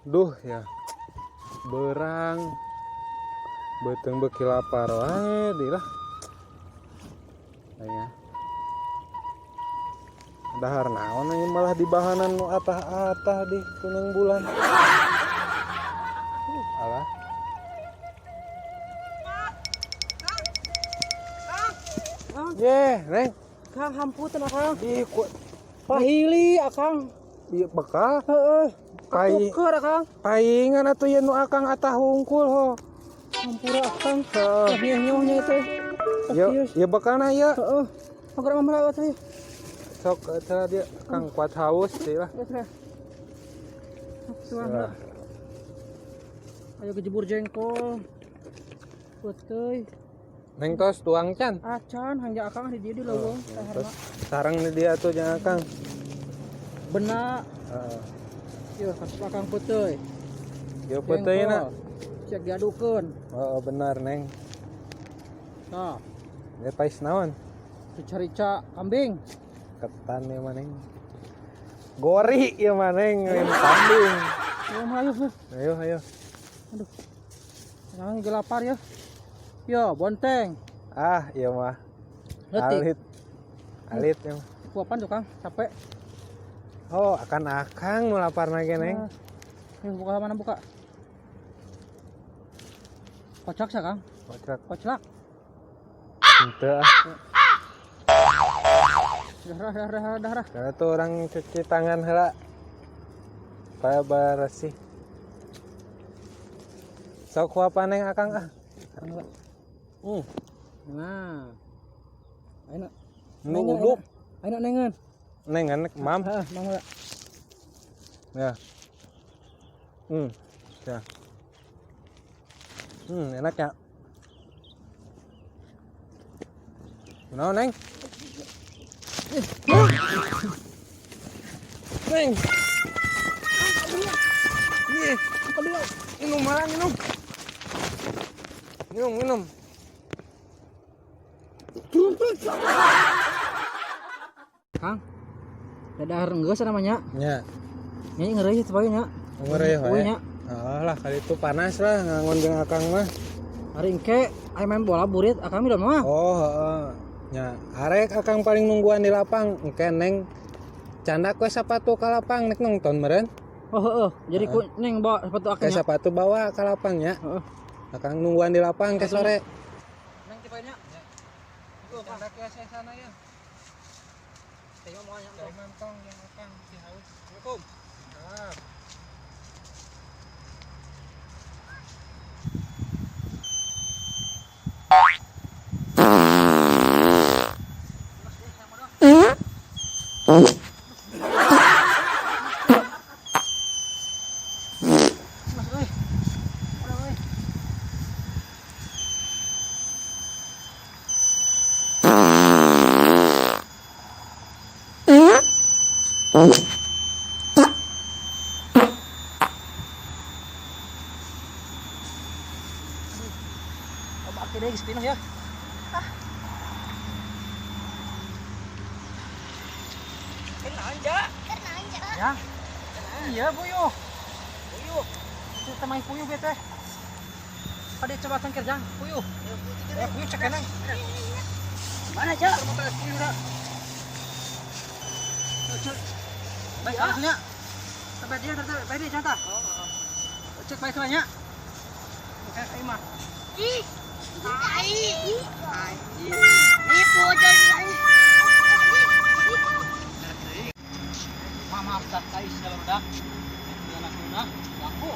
Duh ya, berang beteng beki lapar wae di lah. Aya. Dahar naon ini malah di bahanan nu atah-atah di kunang bulan. Alah. Ye, Neng. Kang hamputan akang. Ih, ku Pahili akang. ieu bekal Heeh. pai Ketuker akang. paingan atuh ye nu akang atah hungkul ho. Hampura akang. Heeh. Nyonya itu. Ye bekalna ye. Heeh. Agar melawat saya. Sok cara dia Kang kuat haus sih lah. Tuang. Ayo kejebur jengkol. Buat teuy. Neng tos tuang can. Acan hanja akang di dieu di leuweung Terus saharna. sarang di dia tuh jangan Kang. Benak. Heeh. Yeuh akang peuteui. Yo peuteuyna. Cek diadukeun. Oh benar Neng. Nah, Dia pais naon? rica-rica kambing. Ketan ya maneng. Gori ya maneng lain kambing. Ayo. Ayo. Aduh. Jangan gelapar ya. Yo, bonteng. Ah, iya mah. Letik. Alit ya mah. Kuapan tuh, Kang? Capek. Oh, akan nu lapar lagi Neng. Yuk, buka mana buka? Kocak sih, Kang? Kocak. Henteu ah. Darah. Karena tuh orang cuci tangan heula. Supaya bersih. Sok kuapa Neng akang ah. Nah. Ayo. Nu uduk. Ayo nengen. Neng mam. Heeh, mang. Ya. Ya. Enak ya. Kenapa Neng? Neng. Nih, minum malah minum. Minum. Kang. Dadahar geus namanya. Ya. Nyanyi ngeureuy teh bae nya. Ngeureuyeuh wae. nya. Lah kali itu panas lah ngangon jeung akang mah. Hari engke aya main bola burit akang midon mah. Oh, heeh. Nya, arek akang paling nungguan di lapang. Engke Neng candak we sapatu ka lapang nek nonton meureun. Oh, heeh. Jadi ku neng bawa sepatu akang. Ke sepatu bawa ka lapang nya. Heeh. Akang nungguan di lapang ke sore. Neng tipe nya. Itu Candak ya saya sana ya. Tengok mau nya. Cari mantong yang akang si haus. Assalamualaikum. Salam. Oke deh, spinah ya. Kena anja. Ya. Iya, Buyuh. Kita main puyuh bete. Pada coba tangkir jang, puyuh. Ya, puyuh cek enang. Mana, Cak? Motor puyuh dah. Cek. Baik, langsungnya. Sampai dia, baik dia jatah. Cek baik nya. Oke, ayo mah. Ih, nipu jadi. Maaf tak kai seludak. Anak lunak, laku.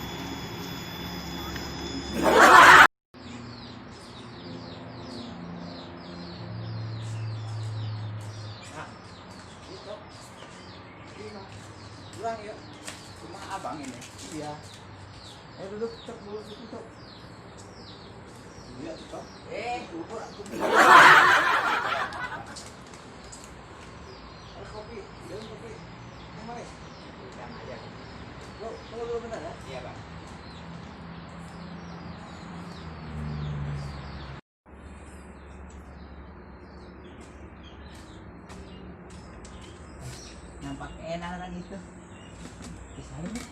Pulang ya, cuma abang ini. Iya. Duduk, cek dulu, cek. Iya, cek. Bubur aku. Ada kopi, jangan kopi. Yang mana? Yang aja. Lo, tunggu dulu bentar ya. Iya, Bang. Nampak enak kan itu. Bisa ini.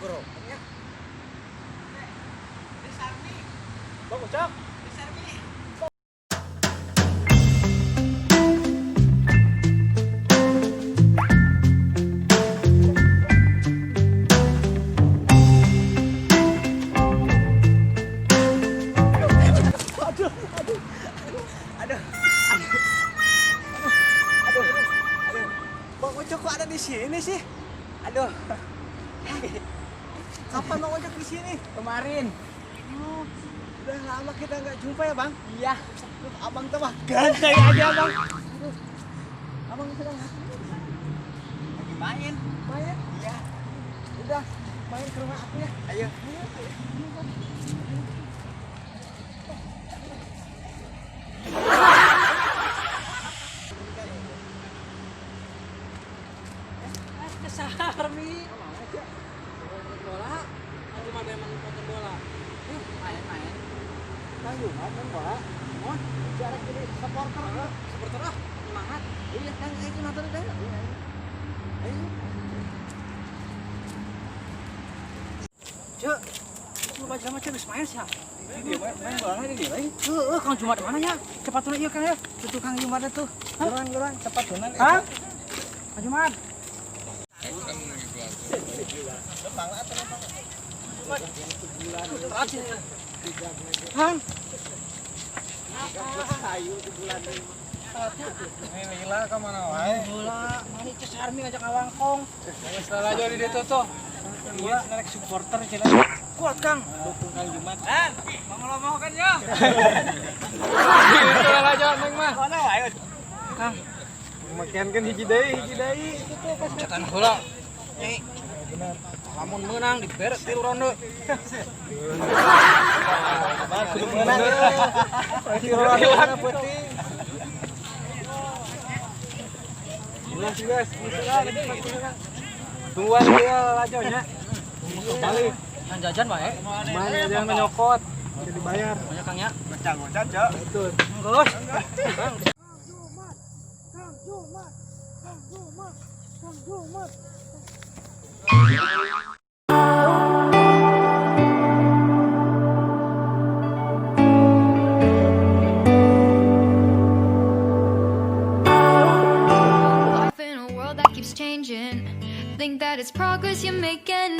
bro. Ya. Bang Ucap. Bang Ucok kok ada di sini sih? Aduh. Kapan Bang Ucok di sini? Kemarin. Oh, udah lama kita nggak jumpa ya Bang? Iya. Loh, abang tuh mah ganteng aja Bang. Aduh. Abang sedang ngapain? Lagi main. Main? Iya. Udah, main ke rumah aku ya. Ayo. Ke Sarmi. Bola. Aku mah memang nonton bola. Main-main. Bang Jumat main bola. Oh, Jarak jadi supporter. supporter ah. Semangat. Iya, kan itu nonton udah. Ayo. Cek. Lu baca macam geus main sih. Main bola lagi dia. Kang Jumat mana nya? Cepat tuna ieu Kang ya. Itu tukang Jumat tuh. Geran cepat tunan. Hah? Kang Jumat. Hang. Gila ka mana wae. Bola, mani Cek Sarmi ngajak awangkong. Geus aja di ditu tuh. Iya, narik supporter cenah. Kuat Kang. Dukung Kang Jumat. Mau kan ya? Itu aja neng mah. Mana wae? Kang, Makiankeun hiji deui. cetan heula. Nyai. Lamun menang diberet 3 ronde. Kudu menang. Tungguan dia lajonya. Balik. Kan jajan bae. Mana jangan menyokot. Jadi dibayar. Banyak Kang ya. Gocang-gocang, Cok. Betul. Geus. Life in a world that keeps changing. Think that it's progress you're making.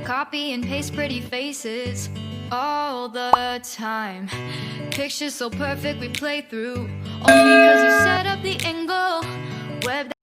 Copy and paste pretty faces all the time. Pictures so perfect we play through. Only because you set up the angle. Web